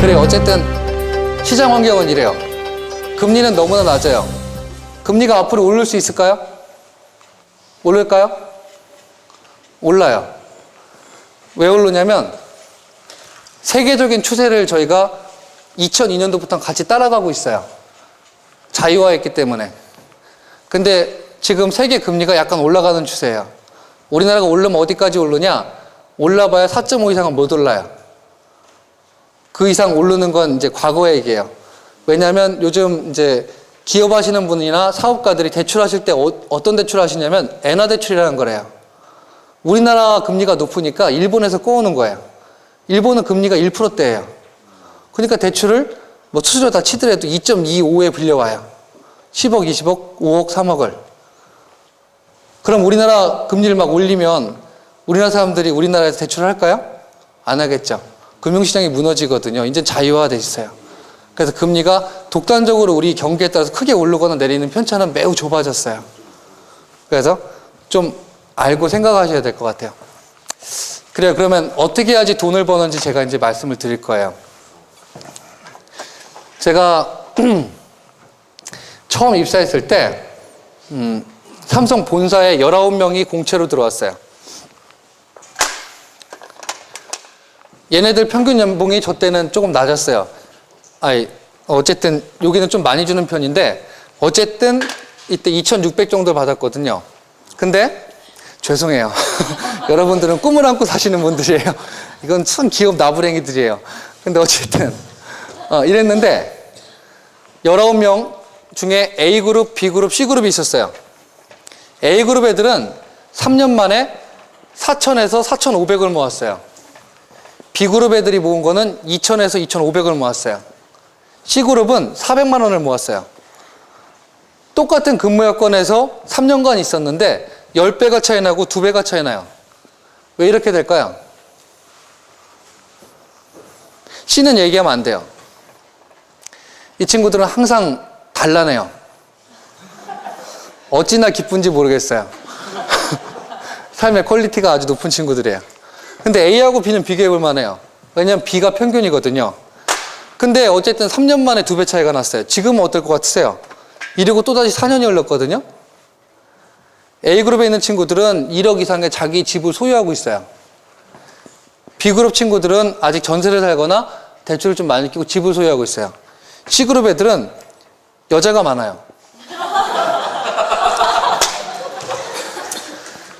그래요. 어쨌든 시장 환경은 이래요. 금리는 너무나 낮아요. 금리가 앞으로 오를 수 있을까요? 오를까요? 올라요. 왜 오르냐면 세계적인 추세를 저희가 2002년도부터 같이 따라가고 있어요. 자유화했기 때문에. 근데 지금 세계 금리가 약간 올라가는 추세예요. 우리나라가 오르면 어디까지 오르냐? 올라봐야 4.5 이상은 못 올라요. 그 이상 오르는 건 이제 과거의 얘기예요. 왜냐하면 요즘 이제 기업하시는 분이나 사업가들이 대출하실 때 어떤 대출을 하시냐면 엔화 대출이라는 거래요. 우리나라 금리가 높으니까 일본에서 꼬우는 거예요. 일본은 금리가 1%대예요. 그러니까 대출을 뭐 수수료 다 치더라도 2.25에 빌려와요. 10억, 20억, 5억, 3억을. 그럼 우리나라 금리를 막 올리면 우리나라 사람들이 우리나라에서 대출을 할까요? 안 하겠죠. 금융시장이 무너지거든요. 이제 자유화돼 있어요. 그래서 금리가 독단적으로 우리 경기에 따라서 크게 오르거나 내리는 편차는 매우 좁아졌어요. 그래서 좀 알고 생각하셔야 될 것 같아요. 그래요. 그러면 어떻게 해야지 돈을 버는지 제가 이제 말씀을 드릴 거예요. 제가 처음 입사했을 때 삼성 본사에 19명이 공채로 들어왔어요. 얘네들 평균 연봉이 저 때는 조금 낮았어요. 어쨌든 여기는 좀 많이 주는 편인데 어쨌든 이때 2,600 정도 받았거든요. 근데 죄송해요. 여러분들은 꿈을 안고 사시는 분들이에요. 이건 참 기업 나부랭이들이에요. 근데 어쨌든 이랬는데 19명 중에 A그룹, B그룹, C그룹이 있었어요. A그룹 애들은 3년 만에 4,000에서 4,500을 모았어요. B그룹 애들이 모은 거는 2,000에서 2,500을 모았어요. C그룹은 400만 원을 모았어요. 똑같은 근무 여건에서 3년간 있었는데 10배가 차이 나고 2배가 차이 나요. 왜 이렇게 될까요? C는 얘기하면 안 돼요. 이 친구들은 항상 단란해요. 어찌나 기쁜지 모르겠어요. 삶의 퀄리티가 아주 높은 친구들이에요. 근데 A하고 B는 비교해 볼 만해요. 왜냐면 B가 평균이거든요. 근데 어쨌든 3년 만에 2배 차이가 났어요. 지금은 어떨 것 같으세요? 이러고 또다시 4년이 흘렀거든요. A그룹에 있는 친구들은 1억 이상의 자기 집을 소유하고 있어요. B그룹 친구들은 아직 전세를 살거나 대출을 좀 많이 끼고 집을 소유하고 있어요. C그룹 애들은 여자가 많아요.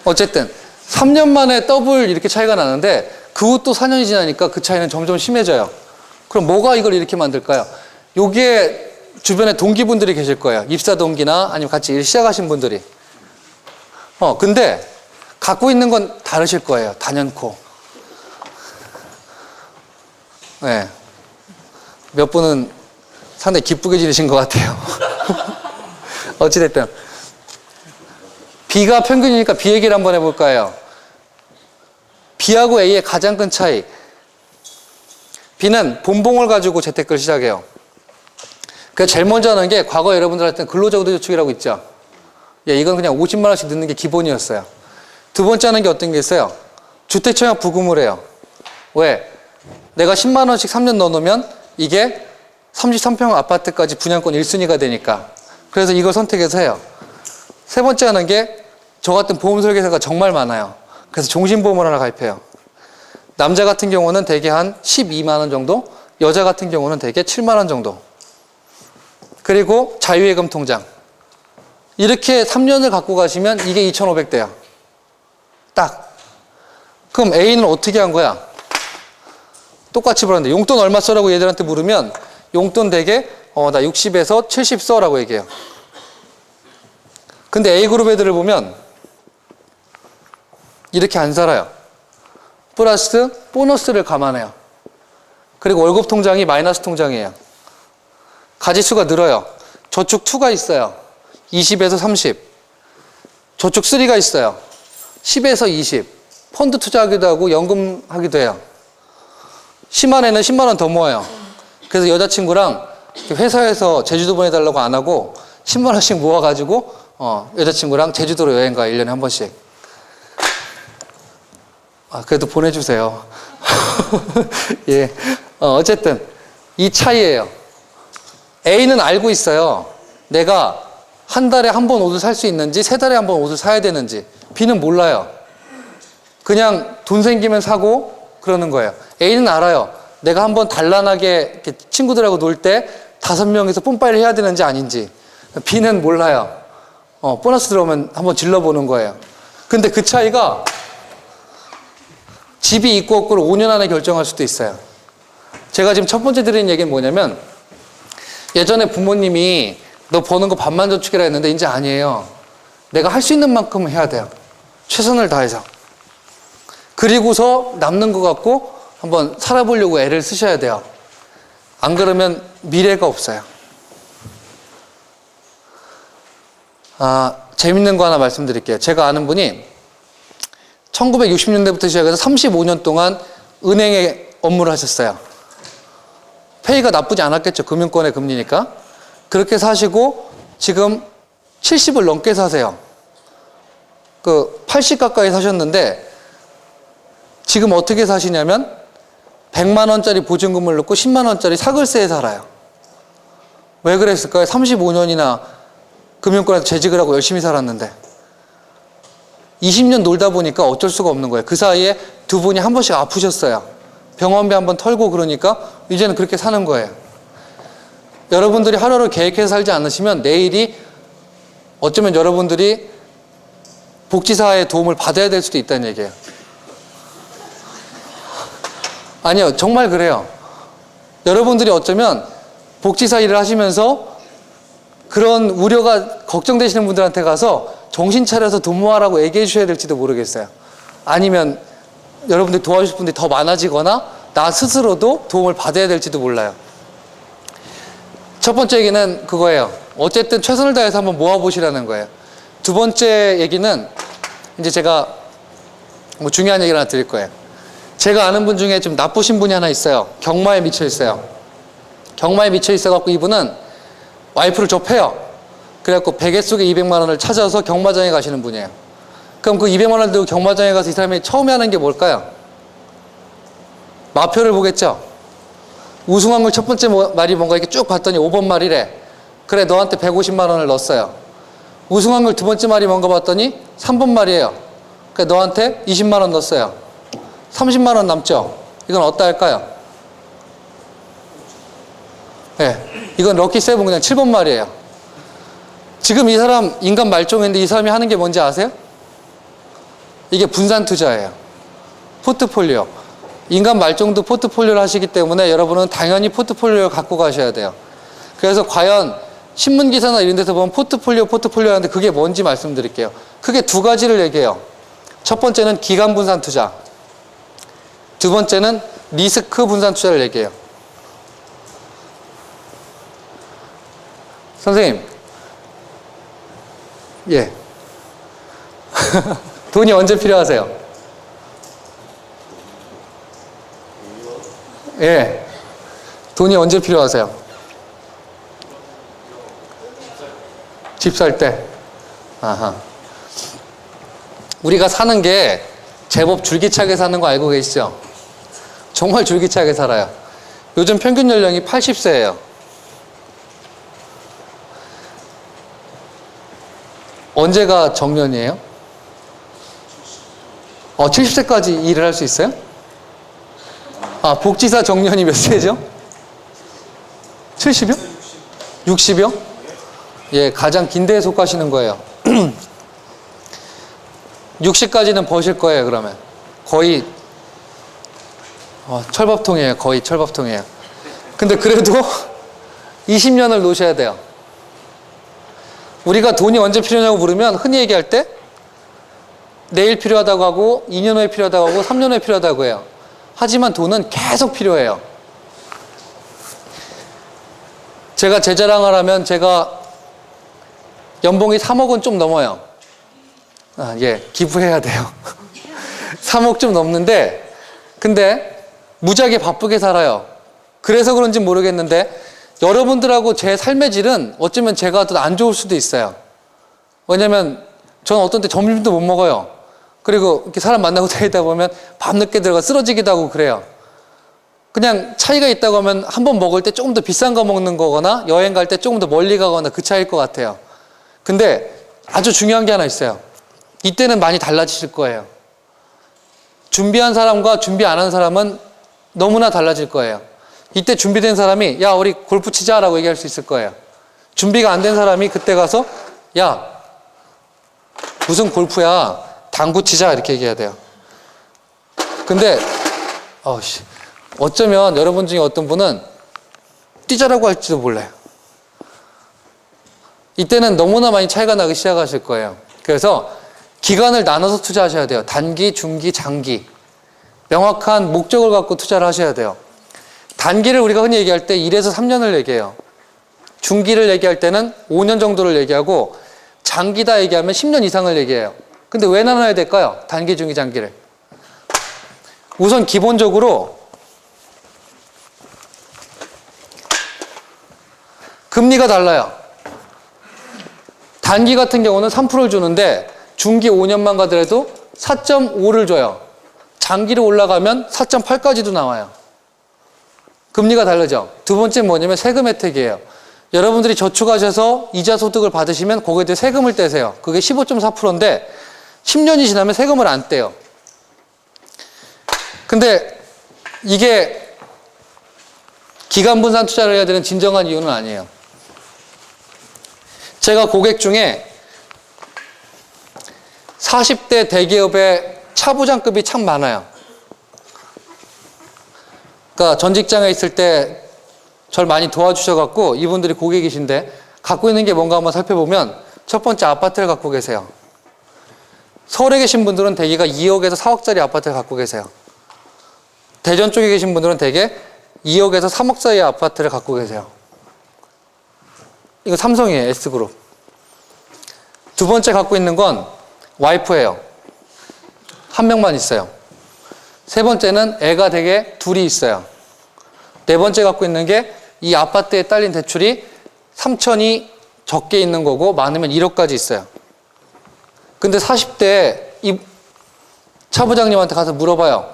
어쨌든 3년 만에 더블 이렇게 차이가 나는데 그 후 또 4년이 지나니까 그 차이는 점점 심해져요. 그럼 뭐가 이걸 이렇게 만들까요? 여기에 주변에 동기분들이 계실 거예요. 입사 동기나 아니면 같이 일 시작하신 분들이. 근데 갖고 있는 건 다르실 거예요. 단연코. 네. 몇 분은 상당히 기쁘게 지내신 것 같아요. 어찌됐든. B가 평균이니까 B 얘기를 한번 해볼까요? B하고 A의 가장 큰 차이. B는 본봉을 가지고 재테크를 시작해요. 그래서 제일 먼저 하는 게 과거 여러분들한테 근로자금저축이라고 있죠. 이건 그냥 50만 원씩 넣는 게 기본이었어요. 두 번째 하는 게 어떤 게 있어요? 주택청약 부금을 해요. 왜? 내가 10만 원씩 3년 넣어놓으면 이게 33평 아파트까지 분양권 1순위가 되니까. 그래서 이걸 선택해서 해요. 세 번째 하는 게 저 같은 보험 설계사가 정말 많아요. 그래서 종신보험을 하나 가입해요. 남자 같은 경우는 대개 한 12만 원 정도, 여자 같은 경우는 대개 7만 원 정도. 그리고 자유예금 통장. 이렇게 3년을 갖고 가시면 이게 2,500대야. 딱. 그럼 A는 어떻게 한 거야? 똑같이 벌었는데 용돈 얼마 써라고 얘들한테 물으면 용돈 대개 나 60에서 70 써라고 얘기해요. 근데 A그룹 애들을 보면 이렇게 안 살아요. 플러스 보너스를 감안해요. 그리고 월급 통장이 마이너스 통장이에요. 가지수가 늘어요. 저축 2가 있어요. 20에서 30. 저축 3가 있어요. 10에서 20. 펀드 투자하기도 하고 연금 하기도 해요. 10만 에는 10만 원 더 모아요. 그래서 여자친구랑 회사에서 제주도 보내달라고 안 하고 10만 원씩 모아가지고 여자친구랑 제주도로 여행 가요. 1년에 한 번씩. 그래도 보내주세요. 예. 어쨌든 이 차이예요. A는 알고 있어요. 내가 한 달에 한 번 옷을 살 수 있는지, 세 달에 한 번 옷을 사야 되는지. B는 몰라요. 그냥 돈 생기면 사고 그러는 거예요. A는 알아요. 내가 한번 단란하게 이렇게 친구들하고 놀 때 5명이서 뿜빠이를 해야 되는지 아닌지. B는 몰라요. 보너스 들어오면 한번 질러보는 거예요. 근데 그 차이가 집이 있고 없고를 5년 안에 결정할 수도 있어요. 제가 지금 첫 번째 드린 얘기는 뭐냐면, 예전에 부모님이 너 버는 거 반만 저축이라 했는데 이제 아니에요. 내가 할 수 있는 만큼 해야 돼요. 최선을 다해서. 그리고서 남는 거 갖고 한번 살아보려고 애를 쓰셔야 돼요. 안 그러면 미래가 없어요. 재밌는 거 하나 말씀드릴게요. 제가 아는 분이 1960년대부터 시작해서 35년 동안 은행에 업무를 하셨어요. 페이가 나쁘지 않았겠죠. 금융권의 금리니까. 그렇게 사시고 지금 70을 넘게 사세요. 80 가까이 사셨는데 지금 어떻게 사시냐면 100만 원짜리 보증금을 넣고 10만 원짜리 사글세에 살아요. 왜 그랬을까요? 35년이나 금융권에서 재직을 하고 열심히 살았는데 20년 놀다 보니까 어쩔 수가 없는 거예요. 그 사이에 두 분이 한 번씩 아프셨어요. 병원비 한번 털고 그러니까 이제는 그렇게 사는 거예요. 여러분들이 하루를 계획해서 살지 않으시면 내일이 어쩌면 여러분들이 복지사의 도움을 받아야 될 수도 있다는 얘기예요. 아니요, 정말 그래요. 여러분들이 어쩌면 복지사 일을 하시면서 그런 우려가 걱정되시는 분들한테 가서 정신 차려서 돈 모아라고 얘기해 주셔야 될지도 모르겠어요. 아니면 여러분들이 도와주실 분들이 더 많아지거나 나 스스로도 도움을 받아야 될지도 몰라요. 첫 번째 얘기는 그거예요. 어쨌든 최선을 다해서 한번 모아보시라는 거예요. 두 번째 얘기는 이제 제가 중요한 얘기를 하나 드릴 거예요. 제가 아는 분 중에 좀 나쁘신 분이 하나 있어요. 경마에 미쳐 있어요. 경마에 미쳐 있어갖고 이분은 와이프를 접해요. 그래갖고 베개 속에 200만 원을 찾아서 경마장에 가시는 분이에요. 그럼 그 200만 원을 들고 경마장에 가서 이 사람이 처음에 하는 게 뭘까요? 마표를 보겠죠. 우승한 걸 첫 번째 말이 뭔가 이렇게 쭉 봤더니 5번 말이래. 그래, 너한테 150만 원을 넣었어요. 우승한 걸 두 번째 말이 뭔가 봤더니 3번 말이에요. 그래, 너한테 20만 원 넣었어요. 30만 원 남죠? 이건 어디다 할까요? 네, 이건 럭키 세븐 그냥 7번 말이에요. 지금 이 사람 인간 말종인데 이 사람이 하는 게 뭔지 아세요? 이게 분산 투자예요. 포트폴리오. 인간 말종도 포트폴리오를 하시기 때문에 여러분은 당연히 포트폴리오를 갖고 가셔야 돼요. 그래서 과연 신문기사나 이런 데서 보면 포트폴리오 하는데 그게 뭔지 말씀드릴게요. 크게 두 가지를 얘기해요. 첫 번째는 기간 분산 투자. 두 번째는 리스크 분산 투자를 얘기해요. 선생님, 예. 돈이 언제 필요하세요? 예. 돈이 언제 필요하세요? 집 살 때. 아하. 우리가 사는 게 제법 줄기차게 사는 거 알고 계시죠? 정말 줄기차게 살아요. 요즘 평균 연령이 80세예요. 언제가 정년이에요? 70세까지 일을 할 수 있어요? 복지사 정년이 몇 세죠? 70요? 60요? 예, 가장 긴 데에 속하시는 거예요. 60까지는 버실 거예요, 그러면. 거의, 철밥통이에요. 거의 철밥통이에요. 근데 그래도 20년을 놓으셔야 돼요. 우리가 돈이 언제 필요하냐고 물으면 흔히 얘기할 때 내일 필요하다고 하고 2년 후에 필요하다고 하고 3년 후에 필요하다고 해요. 하지만 돈은 계속 필요해요. 제가 제 자랑을 하면 제가 연봉이 3억은 좀 넘어요. 예, 기부해야 돼요. 3억 좀 넘는데 근데 무지하게 바쁘게 살아요. 그래서 그런지 모르겠는데 여러분들하고 제 삶의 질은 어쩌면 제가 더 안 좋을 수도 있어요. 왜냐면 저는 어떤 때 점심도 못 먹어요. 그리고 이렇게 사람 만나고 다니다 보면 밤늦게 들어가 쓰러지기도 하고 그래요. 그냥 차이가 있다고 하면 한 번 먹을 때 조금 더 비싼 거 먹는 거거나 여행 갈 때 조금 더 멀리 가거나 그 차이일 것 같아요. 근데 아주 중요한 게 하나 있어요. 이때는 많이 달라지실 거예요. 준비한 사람과 준비 안 한 사람은 너무나 달라질 거예요. 이때 준비된 사람이 야 우리 골프 치자라고 얘기할 수 있을 거예요. 준비가 안 된 사람이 그때 가서 야 무슨 골프야 당구 치자 이렇게 얘기해야 돼요. 근데 어쩌면 여러분 중에 어떤 분은 뛰자라고 할지도 몰라요. 이때는 너무나 많이 차이가 나기 시작하실 거예요. 그래서 기간을 나눠서 투자하셔야 돼요. 단기, 중기, 장기. 명확한 목적을 갖고 투자를 하셔야 돼요. 단기를 우리가 흔히 얘기할 때 1에서 3년을 얘기해요. 중기를 얘기할 때는 5년 정도를 얘기하고 장기다 얘기하면 10년 이상을 얘기해요. 근데 왜 나눠야 될까요? 단기, 중기, 장기를. 우선 기본적으로 금리가 달라요. 단기 같은 경우는 3%를 주는데 중기 5년만 가더라도 4.5를 줘요. 장기로 올라가면 4.8까지도 나와요. 금리가 다르죠. 두 번째 뭐냐면 세금 혜택이에요. 여러분들이 저축하셔서 이자 소득을 받으시면 거기에 대해 세금을 떼세요. 그게 15.4%인데 10년이 지나면 세금을 안 떼요. 근데 이게 기간 분산 투자를 해야 되는 진정한 이유는 아니에요. 제가 고객 중에 40대 대기업의 차부장급이 참 많아요. 그러니까 전 직장에 있을 때 절 많이 도와주셔갖고 이분들이 고객이신데 갖고 있는 게 뭔가 한번 살펴보면 첫 번째 아파트를 갖고 계세요. 서울에 계신 분들은 대개가 2억에서 4억짜리 아파트를 갖고 계세요. 대전 쪽에 계신 분들은 대개 2억에서 3억 사이의 아파트를 갖고 계세요. 이거 삼성이에요. S그룹. 두 번째 갖고 있는 건 와이프예요. 한 명만 있어요. 세 번째는 애가 되게 둘이 있어요. 네 번째 갖고 있는 게 이 아파트에 딸린 대출이 3천이 적게 있는 거고 많으면 1억까지 있어요. 근데 40대 이 차부장님한테 가서 물어봐요.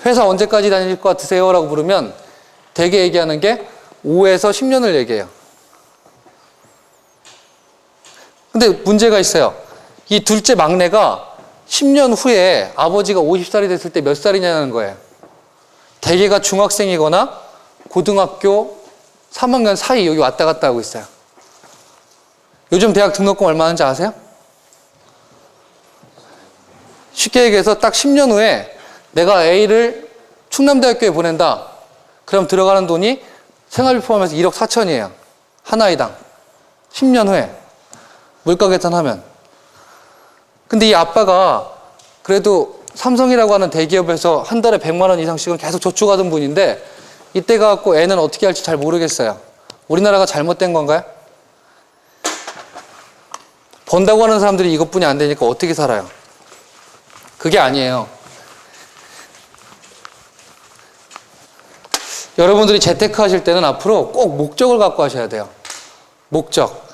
회사 언제까지 다닐 것 같으세요? 라고 물으면 대개 얘기하는 게 5에서 10년을 얘기해요. 근데 문제가 있어요. 이 둘째 막내가 10년 후에 아버지가 50살이 됐을 때 몇 살이냐는 거예요. 대개가 중학생이거나 고등학교 3학년 사이 여기 왔다 갔다 하고 있어요. 요즘 대학 등록금 얼마 하는지 아세요? 쉽게 얘기해서 딱 10년 후에 내가 A를 충남대학교에 보낸다. 그럼 들어가는 돈이 생활비 포함해서 1억 4천이에요. 한 아이당. 10년 후에. 물가 계산하면. 근데 이 아빠가 그래도 삼성이라고 하는 대기업에서 한 달에 100만 원 이상씩은 계속 저축하던 분인데 이때 가갖고 애는 어떻게 할지 잘 모르겠어요. 우리나라가 잘못된 건가요? 번다고 하는 사람들이 이것뿐이 안 되니까 어떻게 살아요? 그게 아니에요. 여러분들이 재테크 하실 때는 앞으로 꼭 목적을 갖고 하셔야 돼요. 목적.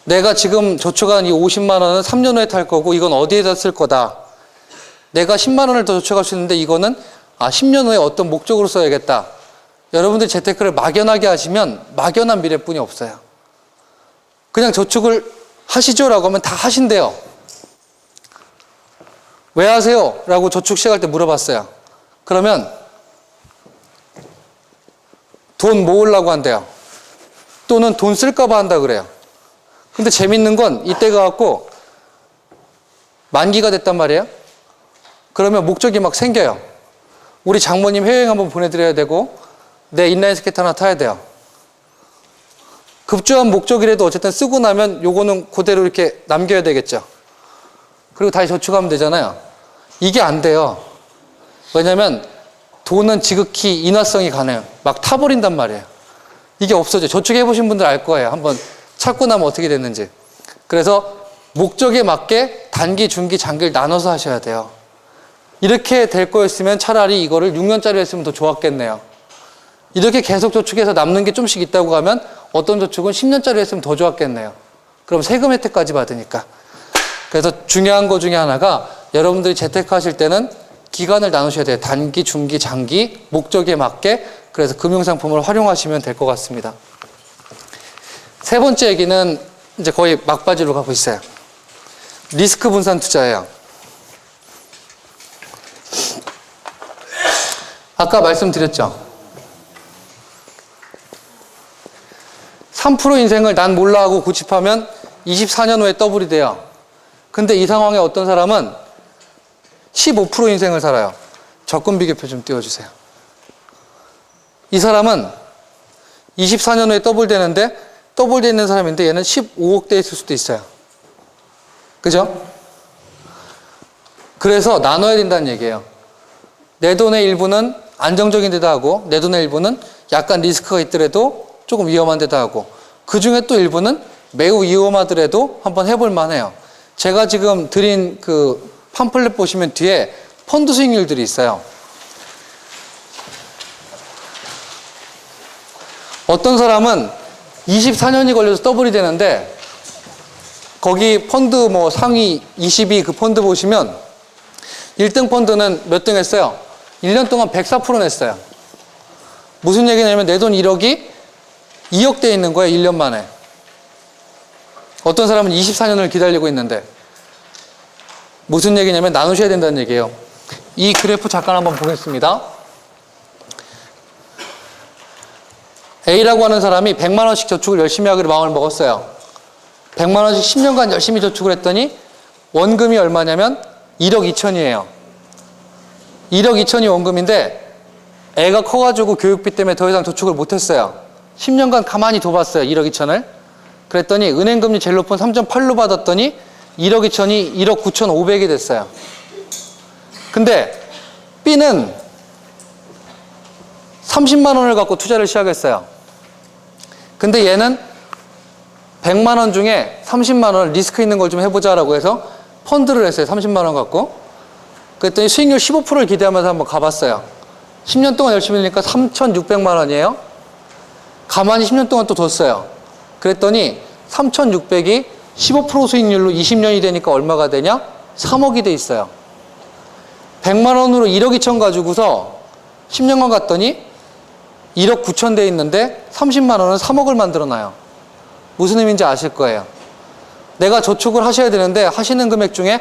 내가 지금 저축한 이 50만 원은 3년 후에 탈 거고 이건 어디에다 쓸 거다. 내가 10만 원을 더 저축할 수 있는데 이거는 10년 후에 어떤 목적으로 써야겠다. 여러분들이 재테크를 막연하게 하시면 막연한 미래뿐이 없어요. 그냥 저축을 하시죠? 라고 하면 다 하신대요. 왜 하세요? 라고 저축 시작할 때 물어봤어요. 그러면 돈 모으려고 한대요. 또는 돈 쓸까봐 한다 그래요. 근데 재밌는 건 이때 가갖고 만기가 됐단 말이에요. 그러면 목적이 막 생겨요. 우리 장모님 해외여행 한번 보내드려야 되고 내 인라인 스케이트 하나 타야 돼요. 급조한 목적이라도 어쨌든 쓰고 나면 요거는 그대로 이렇게 남겨야 되겠죠. 그리고 다시 저축하면 되잖아요. 이게 안 돼요. 왜냐면 돈은 지극히 인화성이 가네요. 막 타버린단 말이에요. 이게 없어져요. 저축해보신 분들 알 거예요. 한번 찾고 나면 어떻게 됐는지. 그래서 목적에 맞게 단기, 중기, 장기를 나눠서 하셔야 돼요. 이렇게 될 거였으면 차라리 이거를 6년짜리 했으면 더 좋았겠네요. 이렇게 계속 저축해서 남는 게 좀씩 있다고 하면 어떤 저축은 10년짜리 했으면 더 좋았겠네요. 그럼 세금 혜택까지 받으니까. 그래서 중요한 거 중에 하나가 여러분들이 재테크 하실 때는 기간을 나누셔야 돼요. 단기, 중기, 장기, 목적에 맞게. 그래서 금융상품을 활용하시면 될 것 같습니다. 세 번째 얘기는 이제 거의 막바지로 가고 있어요. 리스크 분산 투자예요. 아까 말씀드렸죠. 3% 인생을 난 몰라 하고 고집하면 24년 후에 더블이 돼요. 근데 이 상황에 어떤 사람은 15% 인생을 살아요. 적금 비교표 좀 띄워주세요. 이 사람은 24년 후에 더블 되는데 더블 돼 있는 사람인데 얘는 15억 대 있을 수도 있어요. 그죠? 그래서 나눠야 된다는 얘기예요. 내 돈의 일부는 안정적인 데다 하고 내 돈의 일부는 약간 리스크가 있더라도 조금 위험한 데다 하고 그 중에 또 일부는 매우 위험하더라도 한번 해볼 만해요. 제가 지금 드린 그 팜플렛 보시면 뒤에 펀드 수익률들이 있어요. 어떤 사람은 24년이 걸려서 더블이 되는데 거기 펀드 뭐 상위 20위 그 펀드 보시면 1등 펀드는 몇 등 했어요? 1년 동안 104% 냈어요. 무슨 얘기냐면 내 돈 1억이 2억 대 있는 거예요. 1년 만에. 어떤 사람은 24년을 기다리고 있는데 무슨 얘기냐면 나누셔야 된다는 얘기예요. 이 그래프 잠깐 한번 보겠습니다. A라고 하는 사람이 100만 원씩 저축을 열심히 하기로 마음을 먹었어요. 100만 원씩 10년간 열심히 저축을 했더니 원금이 얼마냐면 1억 2천이에요. 1억 2천이 원금인데 애가 커가지고 교육비 때문에 더 이상 저축을 못했어요. 10년간 가만히 둬봤어요. 1억 2천을. 그랬더니 은행금리 제일 높은 3.8로 받았더니 1억 2천이 1억 9천 5백이 됐어요. 근데 B는 30만 원을 갖고 투자를 시작했어요. 근데 얘는 100만 원 중에 30만 원을 리스크 있는 걸 좀 해보자라고 해서 펀드를 했어요. 30만 원 갖고. 그랬더니 수익률 15%를 기대하면서 한번 가봤어요. 10년 동안 열심히 하니까 3,600만 원이에요. 가만히 10년 동안 또 뒀어요. 그랬더니 3,600이 15% 수익률로 20년이 되니까 얼마가 되냐? 3억이 돼 있어요. 100만 원으로 1억 2천 가지고서 10년간 갔더니 1억 9천 돼 있는데 30만 원은 3억을 만들어놔요. 무슨 의미인지 아실 거예요. 내가 저축을 하셔야 되는데 하시는 금액 중에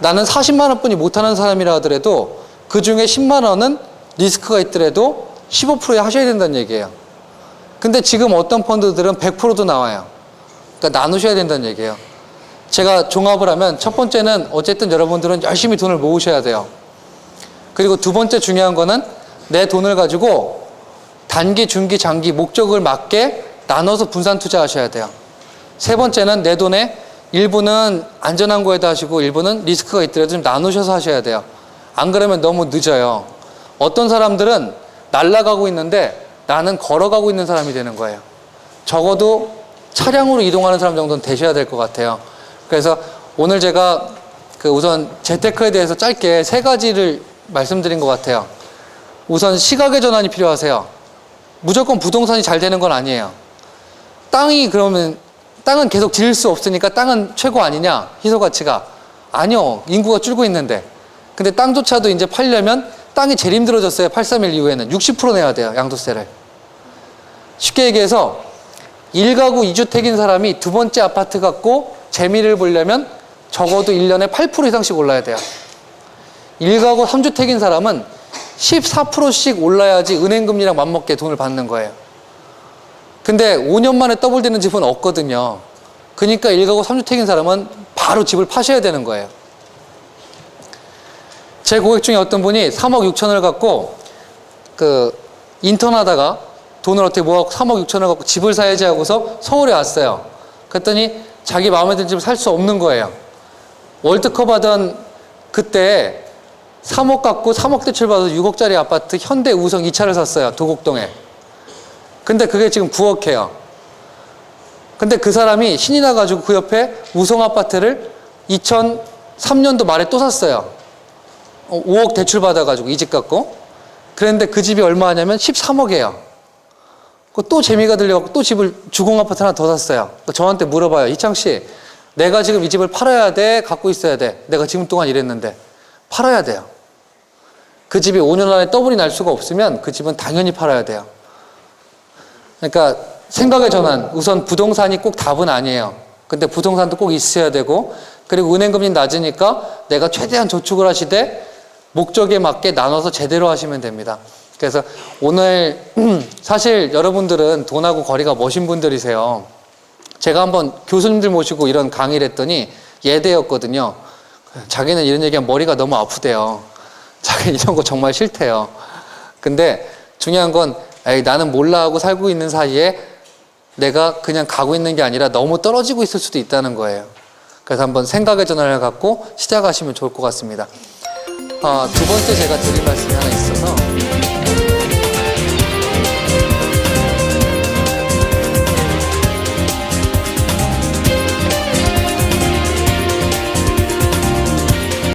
나는 40만 원뿐이 못하는 사람이라 하더라도 그 중에 10만 원은 리스크가 있더라도 15%에 하셔야 된다는 얘기예요. 근데 지금 어떤 펀드들은 100%도 나와요. 그러니까 나누셔야 된다는 얘기예요. 제가 종합을 하면 첫 번째는 어쨌든 여러분들은 열심히 돈을 모으셔야 돼요. 그리고 두 번째 중요한 거는 내 돈을 가지고 단기, 중기, 장기 목적을 맞게 나눠서 분산 투자하셔야 돼요. 세 번째는 내 돈의 일부는 안전한 거에다 하시고 일부는 리스크가 있더라도 좀 나누셔서 하셔야 돼요. 안 그러면 너무 늦어요. 어떤 사람들은 날아가고 있는데 나는 걸어가고 있는 사람이 되는 거예요. 적어도 차량으로 이동하는 사람 정도는 되셔야 될 것 같아요. 그래서 오늘 제가 우선 재테크에 대해서 짧게 세 가지를 말씀드린 것 같아요. 우선 시각의 전환이 필요하세요. 무조건 부동산이 잘 되는 건 아니에요. 땅은 계속 지을 수 없으니까 땅은 최고 아니냐? 희소가치가. 아니요. 인구가 줄고 있는데. 근데 땅조차도 이제 팔려면 땅이 제일 힘들어졌어요. 831 이후에는. 60% 내야 돼요. 양도세를. 쉽게 얘기해서 1가구 2주택인 사람이 두 번째 아파트 갖고 재미를 보려면 적어도 1년에 8% 이상씩 올라야 돼요. 1가구 3주택인 사람은 14%씩 올라야지 은행금리랑 맞먹게 돈을 받는 거예요. 근데 5년 만에 더블 되는 집은 없거든요. 그러니까 1가구 3주택인 사람은 바로 집을 파셔야 되는 거예요. 제 고객 중에 어떤 분이 3억 6천을 갖고 인턴 하다가 돈을 어떻게 모아서 3억 6천을 갖고 집을 사야지 하고서 서울에 왔어요. 그랬더니 자기 마음에 드는 집을 살 수 없는 거예요. 월드컵 하던 그때 3억 갖고 3억 대출 받아서 6억짜리 아파트 현대 우성 2차를 샀어요. 도곡동에. 근데 그게 지금 9억 해요. 근데 그 사람이 신이 나가지고 그 옆에 우성 아파트를 2003년도 말에 또 샀어요. 5억 대출 받아가지고 이 집 갖고. 그런데 그 집이 얼마 하냐면 13억이에요. 또 재미가 들려갖고 또 집을 주공 아파트 하나 더 샀어요. 저한테 물어봐요. 이창씨, 내가 지금 이 집을 팔아야 돼? 갖고 있어야 돼? 내가 지금 동안 이랬는데. 팔아야 돼요. 그 집이 5년 안에 더블이 날 수가 없으면 그 집은 당연히 팔아야 돼요. 그러니까 생각의 전환, 우선 부동산이 꼭 답은 아니에요. 근데 부동산도 꼭 있어야 되고, 그리고 은행금리 낮으니까 내가 최대한 저축을 하시되 목적에 맞게 나눠서 제대로 하시면 됩니다. 그래서 오늘 사실 여러분들은 돈하고 거리가 머신 분들이세요. 제가 한번 교수님들 모시고 이런 강의를 했더니 예대였거든요. 자기는 이런 얘기하면 머리가 너무 아프대요. 자기는 이런 거 정말 싫대요. 근데 중요한 건 에이, 나는 몰라 하고 살고 있는 사이에 내가 그냥 가고 있는 게 아니라 너무 떨어지고 있을 수도 있다는 거예요. 그래서 한번 생각의 전환을 갖고 시작하시면 좋을 것 같습니다. 두 번째 제가 드릴 말씀이 하나 있어서